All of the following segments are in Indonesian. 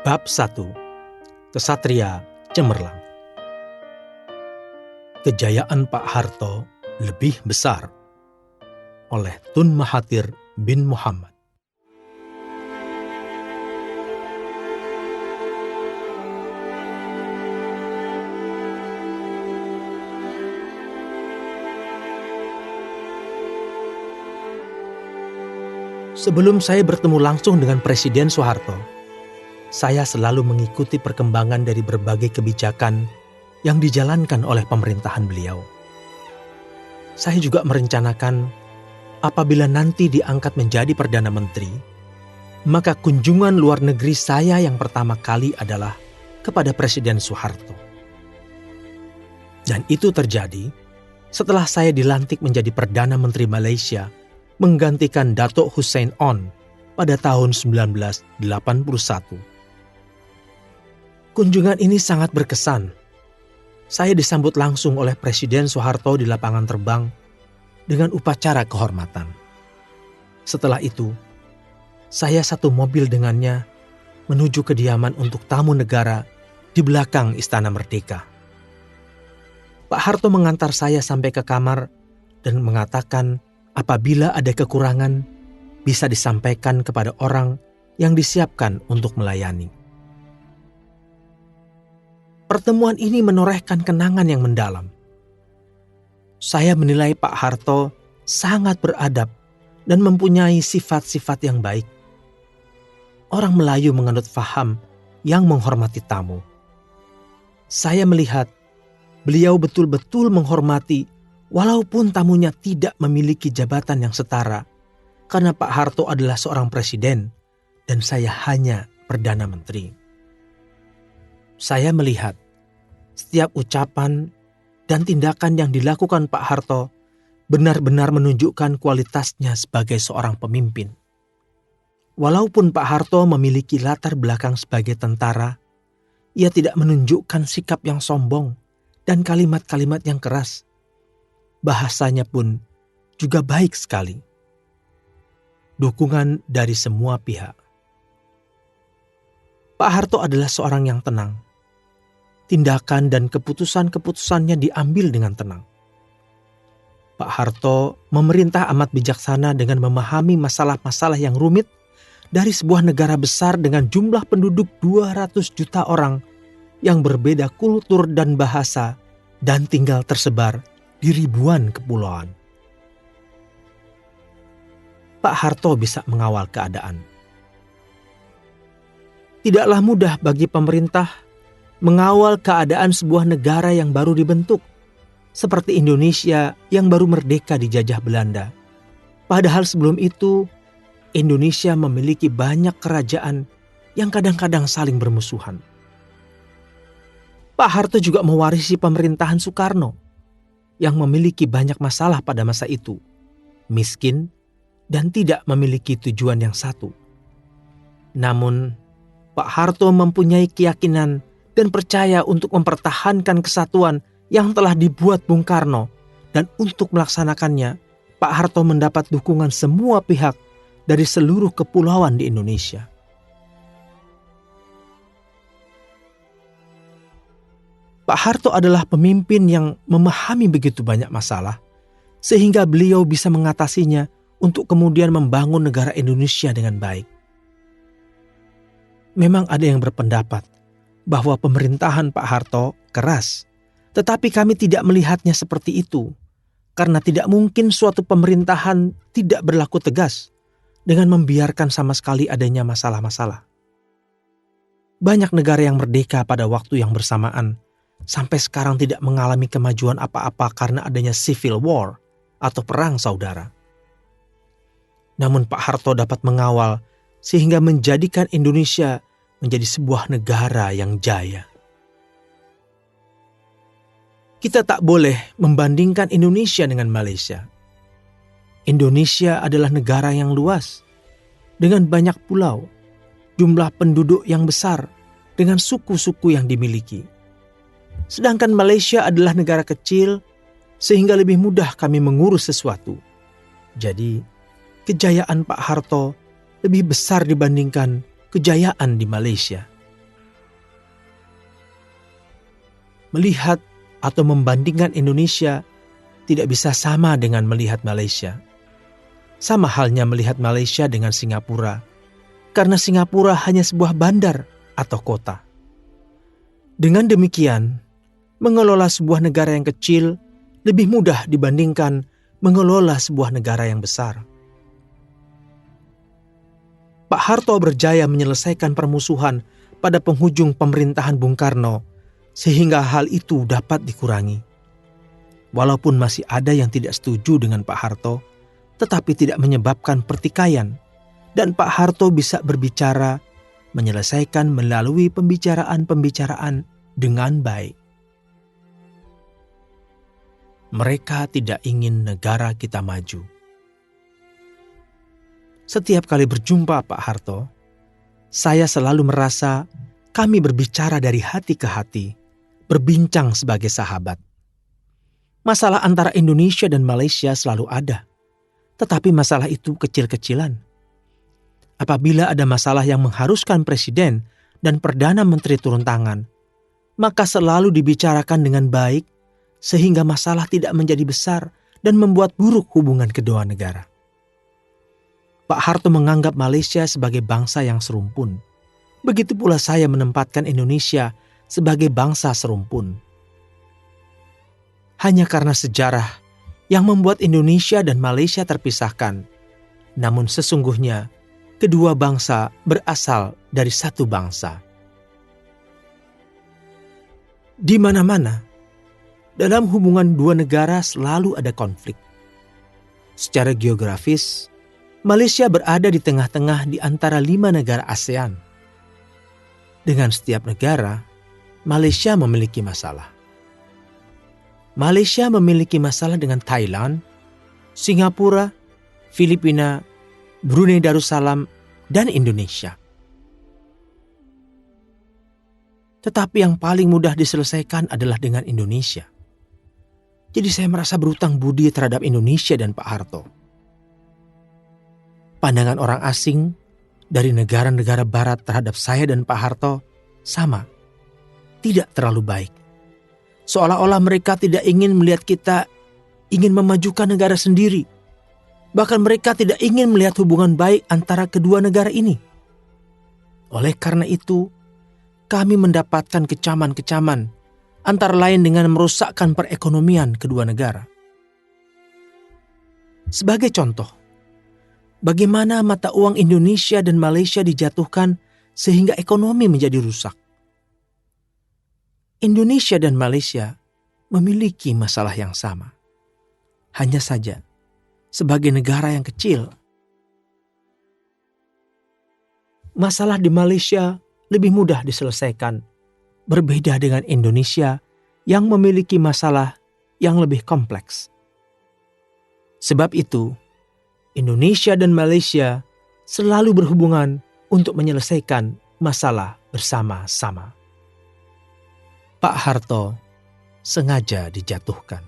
Bab 1. Kesatria Cemerlang. Kejayaan Pak Harto lebih besar, oleh Tun Mahathir bin Muhammad. Sebelum saya bertemu langsung dengan Presiden Soeharto, saya selalu mengikuti perkembangan dari berbagai kebijakan yang dijalankan oleh pemerintahan beliau. Saya juga merencanakan apabila nanti diangkat menjadi Perdana Menteri, maka kunjungan luar negeri saya yang pertama kali adalah kepada Presiden Soeharto. Dan itu terjadi setelah saya dilantik menjadi Perdana Menteri Malaysia menggantikan Datuk Hussein Onn pada tahun 1981. Kunjungan ini sangat berkesan. Saya disambut langsung oleh Presiden Soeharto di lapangan terbang dengan upacara kehormatan. Setelah itu, saya satu mobil dengannya menuju kediaman untuk tamu negara di belakang Istana Merdeka. Pak Harto mengantar saya sampai ke kamar dan mengatakan apabila ada kekurangan bisa disampaikan kepada orang yang disiapkan untuk melayani. Pertemuan ini menorehkan kenangan yang mendalam. Saya menilai Pak Harto sangat beradab dan mempunyai sifat-sifat yang baik. Orang Melayu menganut faham yang menghormati tamu. Saya melihat beliau betul-betul menghormati walaupun tamunya tidak memiliki jabatan yang setara, karena Pak Harto adalah seorang presiden dan saya hanya Perdana Menteri. Saya melihat setiap ucapan dan tindakan yang dilakukan Pak Harto benar-benar menunjukkan kualitasnya sebagai seorang pemimpin. Walaupun Pak Harto memiliki latar belakang sebagai tentara, ia tidak menunjukkan sikap yang sombong dan kalimat-kalimat yang keras. Bahasanya pun juga baik sekali. Dukungan dari semua pihak. Pak Harto adalah seorang yang tenang. Tindakan dan keputusan-keputusannya diambil dengan tenang. Pak Harto memerintah amat bijaksana dengan memahami masalah-masalah yang rumit dari sebuah negara besar dengan jumlah penduduk 200 juta orang yang berbeda kultur dan bahasa dan tinggal tersebar di ribuan kepulauan. Pak Harto bisa mengawal keadaan. Tidaklah mudah bagi pemerintah mengawal keadaan sebuah negara yang baru dibentuk, seperti Indonesia yang baru merdeka dijajah Belanda. Padahal sebelum itu, Indonesia memiliki banyak kerajaan yang kadang-kadang saling bermusuhan. Pak Harto juga mewarisi pemerintahan Soekarno yang memiliki banyak masalah pada masa itu, miskin dan tidak memiliki tujuan yang satu. Namun, Pak Harto mempunyai keyakinan dan percaya untuk mempertahankan kesatuan yang telah dibuat Bung Karno, dan untuk melaksanakannya, Pak Harto mendapat dukungan semua pihak dari seluruh kepulauan di Indonesia. Pak Harto adalah pemimpin yang memahami begitu banyak masalah, sehingga beliau bisa mengatasinya untuk kemudian membangun negara Indonesia dengan baik. Memang ada yang berpendapat bahwa pemerintahan Pak Harto keras, tetapi kami tidak melihatnya seperti itu, karena tidak mungkin suatu pemerintahan tidak berlaku tegas dengan membiarkan sama sekali adanya masalah-masalah. Banyak negara yang merdeka pada waktu yang bersamaan sampai sekarang tidak mengalami kemajuan apa-apa karena adanya civil war atau perang saudara. Namun Pak Harto dapat mengawal sehingga menjadikan Indonesia menjadi sebuah negara yang jaya. Kita tak boleh membandingkan Indonesia dengan Malaysia. Indonesia adalah negara yang luas, dengan banyak pulau, jumlah penduduk yang besar, dengan suku-suku yang dimiliki. Sedangkan Malaysia adalah negara kecil, sehingga lebih mudah kami mengurus sesuatu. Jadi, kejayaan Pak Harto lebih besar dibandingkan kejayaan di Malaysia. Melihat atau membandingkan Indonesia tidak bisa sama dengan melihat Malaysia. Sama halnya melihat Malaysia dengan Singapura, karena Singapura hanya sebuah bandar atau kota. Dengan demikian, mengelola sebuah negara yang kecil lebih mudah dibandingkan mengelola sebuah negara yang besar. Pak Harto berjaya menyelesaikan permusuhan pada penghujung pemerintahan Bung Karno, sehingga hal itu dapat dikurangi. Walaupun masih ada yang tidak setuju dengan Pak Harto, tetapi tidak menyebabkan pertikaian, dan Pak Harto bisa berbicara, menyelesaikan melalui pembicaraan-pembicaraan dengan baik. Mereka tidak ingin negara kita maju. Setiap kali berjumpa Pak Harto, saya selalu merasa kami berbicara dari hati ke hati, berbincang sebagai sahabat. Masalah antara Indonesia dan Malaysia selalu ada, tetapi masalah itu kecil-kecilan. Apabila ada masalah yang mengharuskan presiden dan perdana menteri turun tangan, maka selalu dibicarakan dengan baik sehingga masalah tidak menjadi besar dan membuat buruk hubungan kedua negara. Pak Harto menganggap Malaysia sebagai bangsa yang serumpun. Begitu pula saya menempatkan Indonesia sebagai bangsa serumpun. Hanya karena sejarah yang membuat Indonesia dan Malaysia terpisahkan. Namun sesungguhnya kedua bangsa berasal dari satu bangsa. Di mana-mana, dalam hubungan dua negara selalu ada konflik. Secara geografis, Malaysia berada di tengah-tengah di antara 5 negara ASEAN. Dengan setiap negara, Malaysia memiliki masalah. Malaysia memiliki masalah dengan Thailand, Singapura, Filipina, Brunei Darussalam, dan Indonesia. Tetapi yang paling mudah diselesaikan adalah dengan Indonesia. Jadi saya merasa berutang budi terhadap Indonesia dan Pak Harto. Pandangan orang asing dari negara-negara barat terhadap saya dan Pak Harto sama, tidak terlalu baik. Seolah-olah mereka tidak ingin melihat kita ingin memajukan negara sendiri. Bahkan mereka tidak ingin melihat hubungan baik antara kedua negara ini. Oleh karena itu, kami mendapatkan kecaman-kecaman, antara lain dengan merusakkan perekonomian kedua negara. Sebagai contoh, bagaimana mata uang Indonesia dan Malaysia dijatuhkan sehingga ekonomi menjadi rusak. Indonesia dan Malaysia memiliki masalah yang sama. Hanya saja, sebagai negara yang kecil, masalah di Malaysia lebih mudah diselesaikan, berbeda dengan Indonesia yang memiliki masalah yang lebih kompleks. Sebab itu, Indonesia dan Malaysia selalu berhubungan untuk menyelesaikan masalah bersama-sama. Pak Harto sengaja dijatuhkan.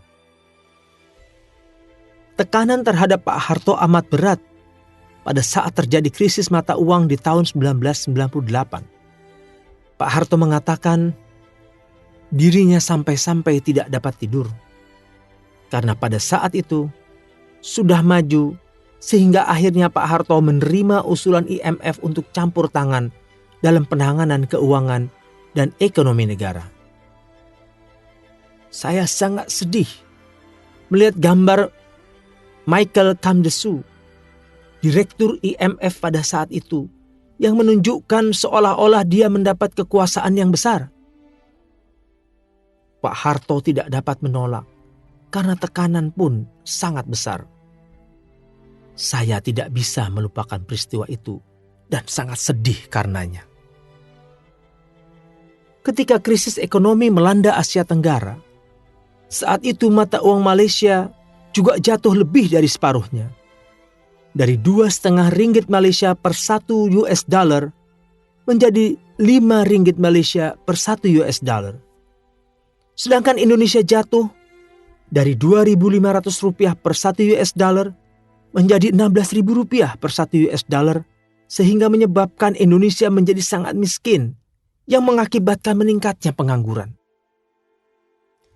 Tekanan terhadap Pak Harto amat berat pada saat terjadi krisis mata uang di tahun 1998. Pak Harto mengatakan dirinya sampai-sampai tidak dapat tidur. Karena pada saat itu sudah maju sehingga akhirnya Pak Harto menerima usulan IMF untuk campur tangan dalam penanganan keuangan dan ekonomi negara. Saya sangat sedih melihat gambar Michael Kamdesu, direktur IMF pada saat itu, yang menunjukkan seolah-olah dia mendapat kekuasaan yang besar. Pak Harto tidak dapat menolak karena tekanan pun sangat besar. Saya tidak bisa melupakan peristiwa itu dan sangat sedih karenanya. Ketika krisis ekonomi melanda Asia Tenggara, saat itu mata uang Malaysia juga jatuh lebih dari separuhnya. Dari 2,5 ringgit Malaysia per 1 US dollar menjadi 5 ringgit Malaysia per 1 US dollar. Sedangkan Indonesia jatuh dari 2.500 rupiah per 1 US dollar menjadi 16.000 rupiah per 1 US dollar, sehingga menyebabkan Indonesia menjadi sangat miskin yang mengakibatkan meningkatnya pengangguran.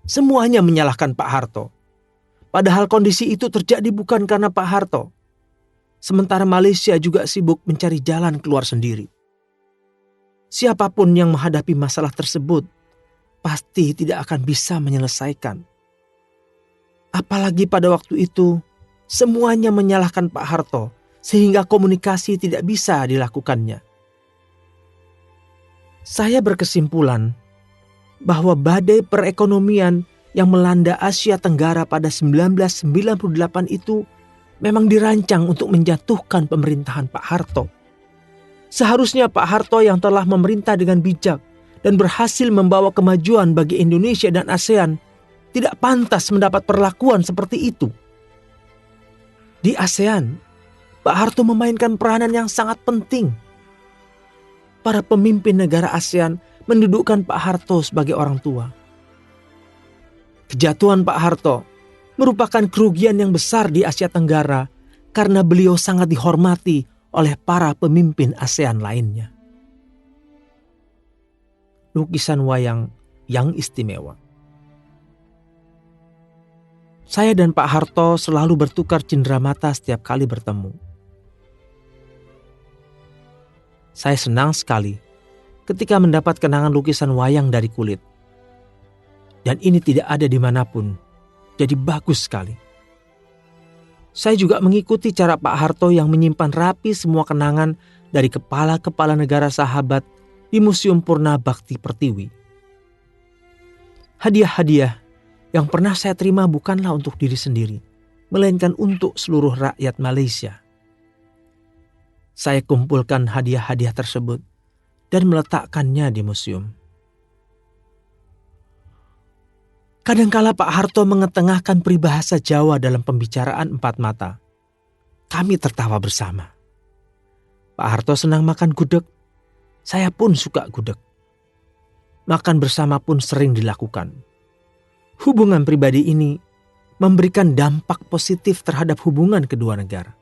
Semuanya menyalahkan Pak Harto. Padahal kondisi itu terjadi bukan karena Pak Harto. Sementara Malaysia juga sibuk mencari jalan keluar sendiri. Siapapun yang menghadapi masalah tersebut pasti tidak akan bisa menyelesaikan. Apalagi pada waktu itu, semuanya menyalahkan Pak Harto sehingga komunikasi tidak bisa dilakukannya. Saya berkesimpulan bahwa badai perekonomian yang melanda Asia Tenggara pada 1998 itu memang dirancang untuk menjatuhkan pemerintahan Pak Harto. Seharusnya Pak Harto yang telah memerintah dengan bijak dan berhasil membawa kemajuan bagi Indonesia dan ASEAN tidak pantas mendapat perlakuan seperti itu. Di ASEAN, Pak Harto memainkan peranan yang sangat penting. Para pemimpin negara ASEAN mendudukkan Pak Harto sebagai orang tua. Kejatuhan Pak Harto merupakan kerugian yang besar di Asia Tenggara karena beliau sangat dihormati oleh para pemimpin ASEAN lainnya. Lukisan wayang yang istimewa. Saya dan Pak Harto selalu bertukar cenderamata setiap kali bertemu. Saya senang sekali ketika mendapat kenangan lukisan wayang dari kulit. Dan ini tidak ada dimanapun, jadi bagus sekali. Saya juga mengikuti cara Pak Harto yang menyimpan rapi semua kenangan dari kepala-kepala negara sahabat di Museum Purna Bakti Pertiwi. Hadiah-hadiah yang pernah saya terima bukanlah untuk diri sendiri, melainkan untuk seluruh rakyat Malaysia. Saya kumpulkan hadiah-hadiah tersebut dan meletakkannya di museum. Kadangkala Pak Harto mengetengahkan peribahasa Jawa dalam pembicaraan empat mata. Kami tertawa bersama. Pak Harto senang makan gudeg. Saya pun suka gudeg. Makan bersama pun sering dilakukan. Hubungan pribadi ini memberikan dampak positif terhadap hubungan kedua negara.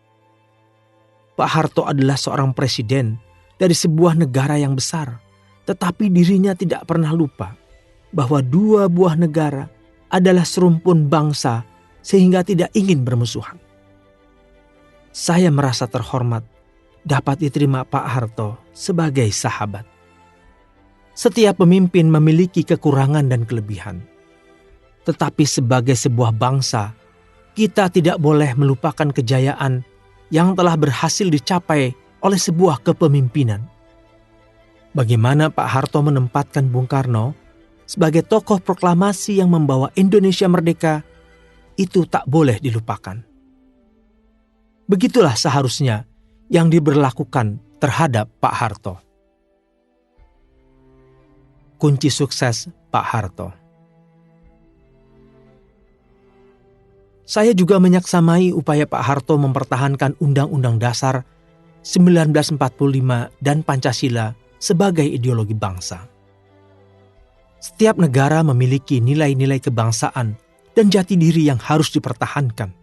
Pak Harto adalah seorang presiden dari sebuah negara yang besar, tetapi dirinya tidak pernah lupa bahwa dua buah negara adalah serumpun bangsa sehingga tidak ingin bermusuhan. Saya merasa terhormat dapat diterima Pak Harto sebagai sahabat. Setiap pemimpin memiliki kekurangan dan kelebihan. Tetapi sebagai sebuah bangsa, kita tidak boleh melupakan kejayaan yang telah berhasil dicapai oleh sebuah kepemimpinan. Bagaimana Pak Harto menempatkan Bung Karno sebagai tokoh proklamasi yang membawa Indonesia merdeka, itu tak boleh dilupakan. Begitulah seharusnya yang diberlakukan terhadap Pak Harto. Kunci sukses Pak Harto. Saya juga menyaksamai upaya Pak Harto mempertahankan Undang-Undang Dasar 1945 dan Pancasila sebagai ideologi bangsa. Setiap negara memiliki nilai-nilai kebangsaan dan jati diri yang harus dipertahankan.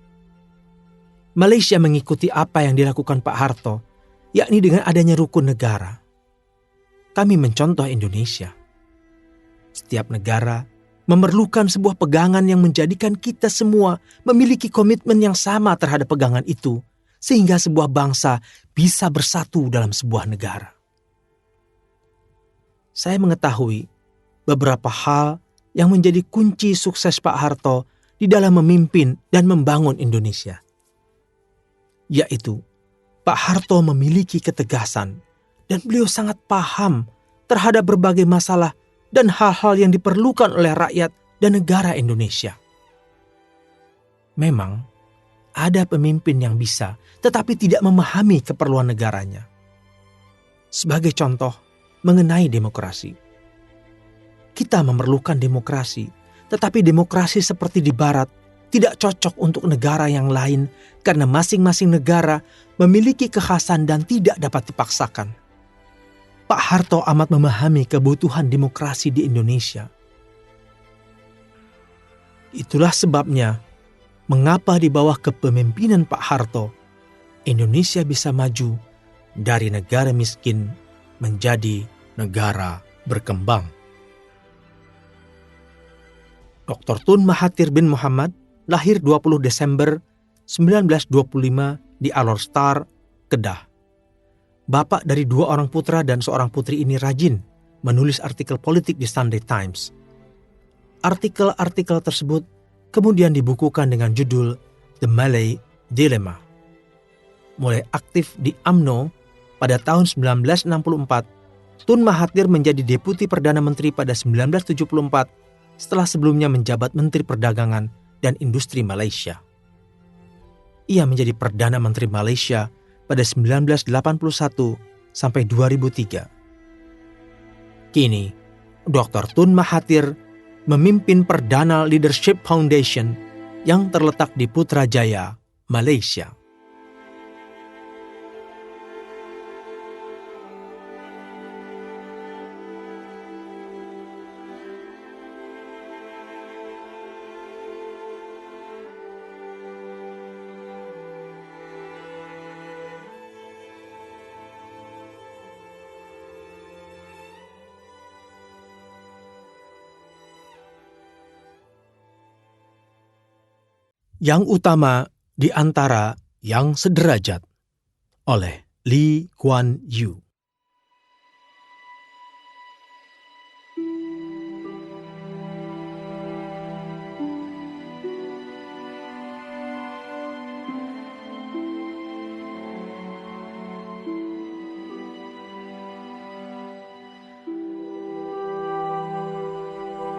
Malaysia mengikuti apa yang dilakukan Pak Harto, yakni dengan adanya rukun negara. Kami mencontoh Indonesia. Setiap negara memerlukan sebuah pegangan yang menjadikan kita semua memiliki komitmen yang sama terhadap pegangan itu, sehingga sebuah bangsa bisa bersatu dalam sebuah negara. Saya mengetahui beberapa hal yang menjadi kunci sukses Pak Harto di dalam memimpin dan membangun Indonesia. Yaitu, Pak Harto memiliki ketegasan dan beliau sangat paham terhadap berbagai masalah dan hal-hal yang diperlukan oleh rakyat dan negara Indonesia. Memang, ada pemimpin yang bisa tetapi tidak memahami keperluan negaranya. Sebagai contoh, mengenai demokrasi. Kita memerlukan demokrasi, tetapi demokrasi seperti di Barat tidak cocok untuk negara yang lain karena masing-masing negara memiliki kekhasan dan tidak dapat dipaksakan. Pak Harto amat memahami kebutuhan demokrasi di Indonesia. Itulah sebabnya, mengapa di bawah kepemimpinan Pak Harto, Indonesia bisa maju dari negara miskin menjadi negara berkembang. Dr. Tun Mahathir bin Mohamad lahir 20 Desember 1925 di Alor-Star, Kedah. Bapak dari 2 orang putra dan seorang putri ini rajin menulis artikel politik di Sunday Times. Artikel-artikel tersebut kemudian dibukukan dengan judul The Malay Dilemma. Mulai aktif di UMNO pada tahun 1964, Tun Mahathir menjadi Deputi Perdana Menteri pada 1974 setelah sebelumnya menjabat Menteri Perdagangan dan Industri Malaysia. Ia menjadi Perdana Menteri Malaysia pada 1981 sampai 2003. Kini, Dr. Tun Mahathir memimpin Perdana Leadership Foundation yang terletak di Putrajaya, Malaysia. Yang utama di antara yang sederajat oleh Lee Kuan Yew.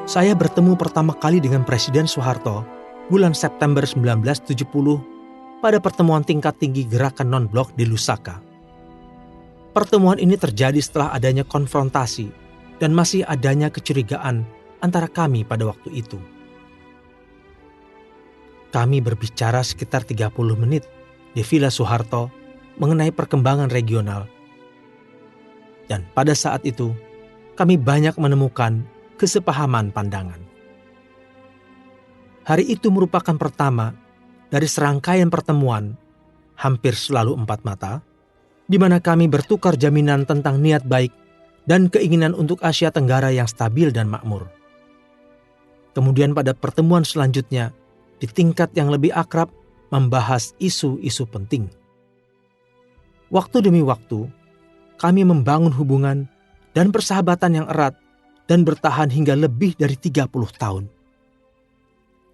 Saya bertemu pertama kali dengan Presiden Soeharto bulan September 1970 pada pertemuan tingkat tinggi Gerakan Non-Blok di Lusaka. Pertemuan ini terjadi setelah adanya konfrontasi dan masih adanya kecurigaan antara kami pada waktu itu. Kami berbicara sekitar 30 menit di Villa Soeharto mengenai perkembangan regional. Dan pada saat itu, kami banyak menemukan kesepahaman pandangan. Hari itu merupakan pertama dari serangkaian pertemuan, hampir selalu 4 mata, di mana kami bertukar jaminan tentang niat baik dan keinginan untuk Asia Tenggara yang stabil dan makmur. Kemudian pada pertemuan selanjutnya, di tingkat yang lebih akrab, membahas isu-isu penting. Waktu demi waktu, kami membangun hubungan dan persahabatan yang erat dan bertahan hingga lebih dari 30 tahun.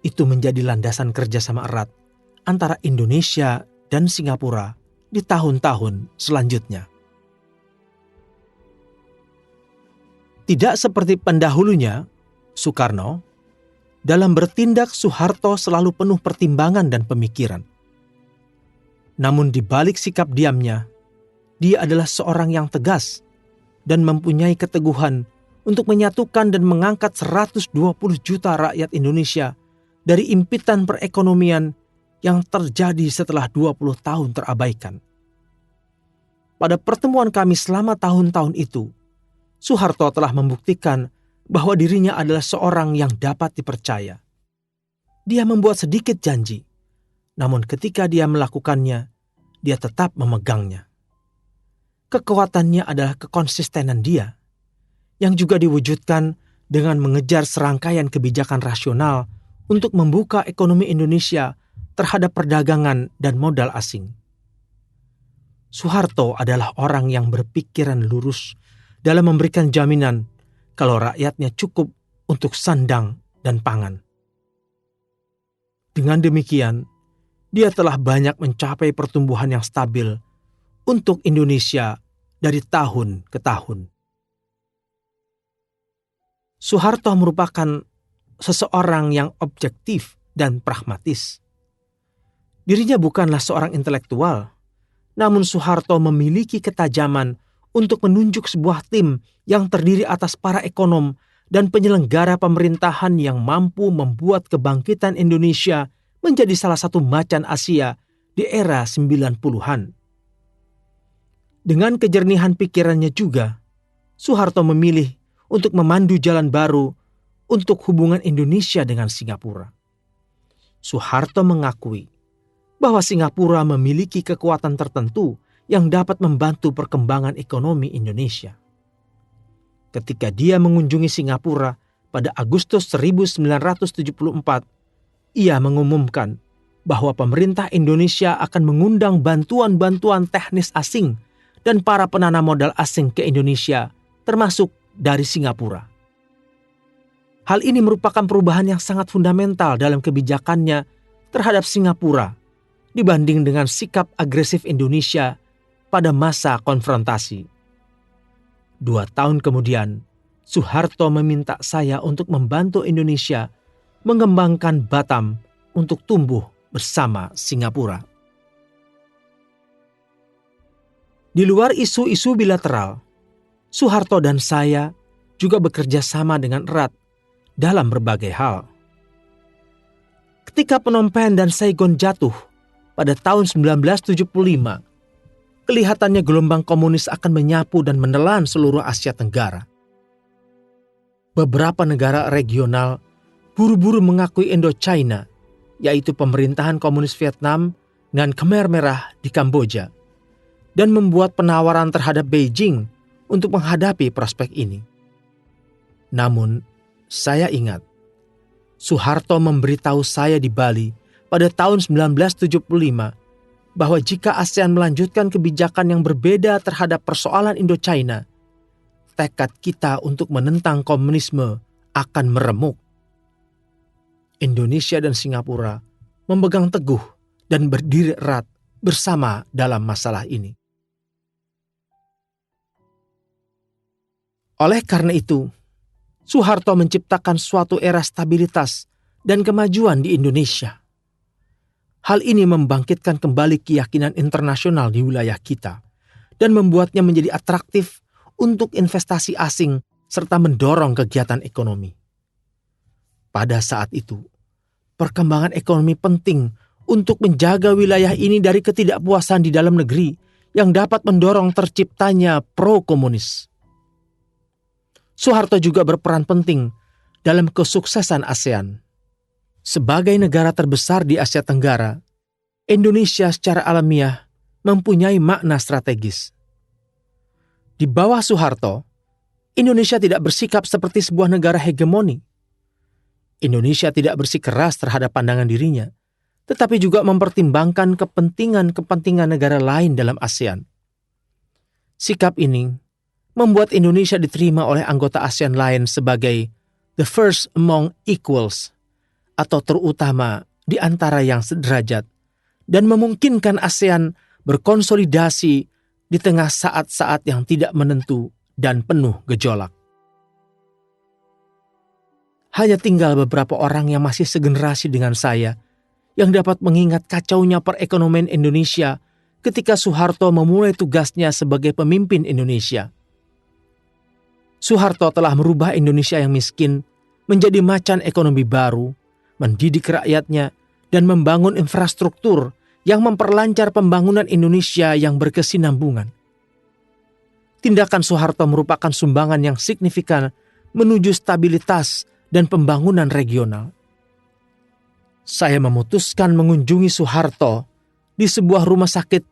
Itu menjadi landasan kerjasama erat antara Indonesia dan Singapura di tahun-tahun selanjutnya. Tidak seperti pendahulunya, Soekarno, dalam bertindak Soeharto selalu penuh pertimbangan dan pemikiran. Namun di balik sikap diamnya, dia adalah seorang yang tegas dan mempunyai keteguhan untuk menyatukan dan mengangkat 120 juta rakyat Indonesia dari impitan perekonomian yang terjadi setelah 20 tahun terabaikan. Pada pertemuan kami selama tahun-tahun itu, Soeharto telah membuktikan bahwa dirinya adalah seorang yang dapat dipercaya. Dia membuat sedikit janji, namun ketika dia melakukannya, dia tetap memegangnya. Kekuatannya adalah kekonsistenan dia, yang juga diwujudkan dengan mengejar serangkaian kebijakan rasional untuk membuka ekonomi Indonesia terhadap perdagangan dan modal asing. Soeharto adalah orang yang berpikiran lurus dalam memberikan jaminan kalau rakyatnya cukup untuk sandang dan pangan. Dengan demikian, dia telah banyak mencapai pertumbuhan yang stabil untuk Indonesia dari tahun ke tahun. Soeharto merupakan seseorang yang objektif dan pragmatis. Dirinya bukanlah seorang intelektual, namun Soeharto memiliki ketajaman untuk menunjuk sebuah tim yang terdiri atas para ekonom dan penyelenggara pemerintahan yang mampu membuat kebangkitan Indonesia menjadi salah satu macan Asia di era 90-an. Dengan kejernihan pikirannya juga, Soeharto memilih untuk memandu jalan baru untuk hubungan Indonesia dengan Singapura. Soeharto mengakui bahwa Singapura memiliki kekuatan tertentu yang dapat membantu perkembangan ekonomi Indonesia. Ketika dia mengunjungi Singapura pada Agustus 1974, ia mengumumkan bahwa pemerintah Indonesia akan mengundang bantuan-bantuan teknis asing dan para penanam modal asing ke Indonesia, termasuk dari Singapura. Hal ini merupakan perubahan yang sangat fundamental dalam kebijakannya terhadap Singapura dibanding dengan sikap agresif Indonesia pada masa konfrontasi. 2 tahun kemudian, Soeharto meminta saya untuk membantu Indonesia mengembangkan Batam untuk tumbuh bersama Singapura. Di luar isu-isu bilateral, Soeharto dan saya juga bekerja sama dengan erat dalam berbagai hal. Ketika Phnom Penh dan Saigon jatuh pada tahun 1975, kelihatannya gelombang komunis akan menyapu dan menelan seluruh Asia Tenggara. Beberapa negara regional buru-buru mengakui Indochina, yaitu pemerintahan komunis Vietnam dan Khmer Merah di Kamboja, dan membuat penawaran terhadap Beijing untuk menghadapi prospek ini. Namun, saya ingat, Soeharto memberitahu saya di Bali pada tahun 1975 bahwa jika ASEAN melanjutkan kebijakan yang berbeda terhadap persoalan Indochina, tekad kita untuk menentang komunisme akan meremuk. Indonesia dan Singapura memegang teguh dan berdiri erat bersama dalam masalah ini. Oleh karena itu, Soeharto menciptakan suatu era stabilitas dan kemajuan di Indonesia. Hal ini membangkitkan kembali keyakinan internasional di wilayah kita dan membuatnya menjadi atraktif untuk investasi asing serta mendorong kegiatan ekonomi. Pada saat itu, perkembangan ekonomi penting untuk menjaga wilayah ini dari ketidakpuasan di dalam negeri yang dapat mendorong terciptanya pro-komunis. Soeharto juga berperan penting dalam kesuksesan ASEAN. Sebagai negara terbesar di Asia Tenggara, Indonesia secara alamiah mempunyai makna strategis. Di bawah Soeharto, Indonesia tidak bersikap seperti sebuah negara hegemoni. Indonesia tidak bersikeras terhadap pandangan dirinya, tetapi juga mempertimbangkan kepentingan-kepentingan negara lain dalam ASEAN. Sikap ini membuat Indonesia diterima oleh anggota ASEAN lain sebagai the first among equals, atau terutama di antara yang sederajat, dan memungkinkan ASEAN berkonsolidasi di tengah saat-saat yang tidak menentu dan penuh gejolak. Hanya tinggal beberapa orang yang masih segenerasi dengan saya yang dapat mengingat kacaunya perekonomian Indonesia ketika Soeharto memulai tugasnya sebagai pemimpin Indonesia. Soeharto telah merubah Indonesia yang miskin menjadi macan ekonomi baru, mendidik rakyatnya, dan membangun infrastruktur yang memperlancar pembangunan Indonesia yang berkesinambungan. Tindakan Soeharto merupakan sumbangan yang signifikan menuju stabilitas dan pembangunan regional. Saya memutuskan mengunjungi Soeharto di sebuah rumah sakit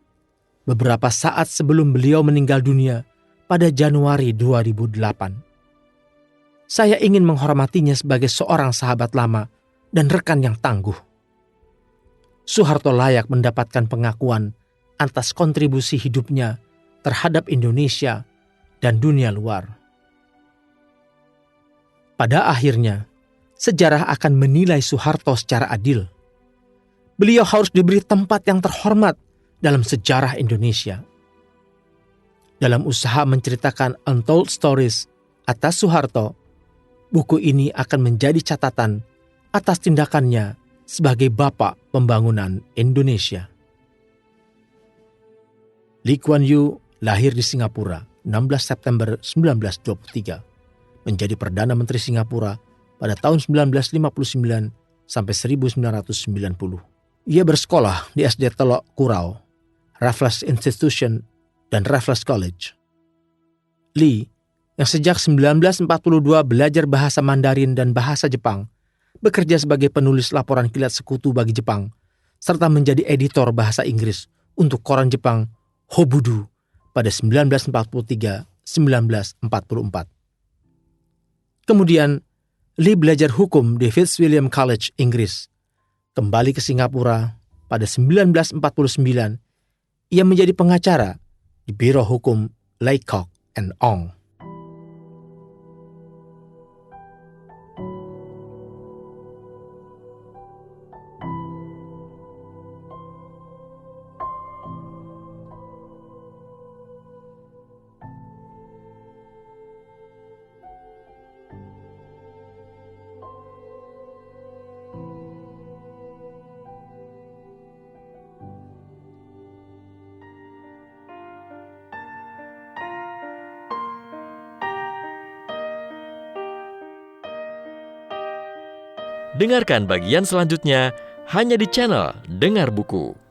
beberapa saat sebelum beliau meninggal dunia pada Januari 2008. Saya ingin menghormatinya sebagai seorang sahabat lama dan rekan yang tangguh. Soeharto layak mendapatkan pengakuan atas kontribusi hidupnya terhadap Indonesia dan dunia luar. Pada akhirnya, sejarah akan menilai Soeharto secara adil. Beliau harus diberi tempat yang terhormat dalam sejarah Indonesia. Dalam usaha menceritakan Untold Stories atas Soeharto, buku ini akan menjadi catatan atas tindakannya sebagai bapak pembangunan Indonesia. Lee Kuan Yew lahir di Singapura 16 September 1923, menjadi Perdana Menteri Singapura pada tahun 1959 sampai 1990. Ia bersekolah di SD Telok Kurau, Raffles Institution, dan Raffles College. Lee, yang sejak 1942 belajar bahasa Mandarin dan bahasa Jepang, bekerja sebagai penulis laporan kilat sekutu bagi Jepang, serta menjadi editor bahasa Inggris untuk koran Jepang Hobudu pada 1943-1944. Kemudian, Lee belajar hukum di Fitzwilliam College, Inggris. Kembali ke Singapura pada 1949, ia menjadi pengacara di Biro Hukum Laycock and Ong. Dengarkan bagian selanjutnya hanya di channel Dengar Buku.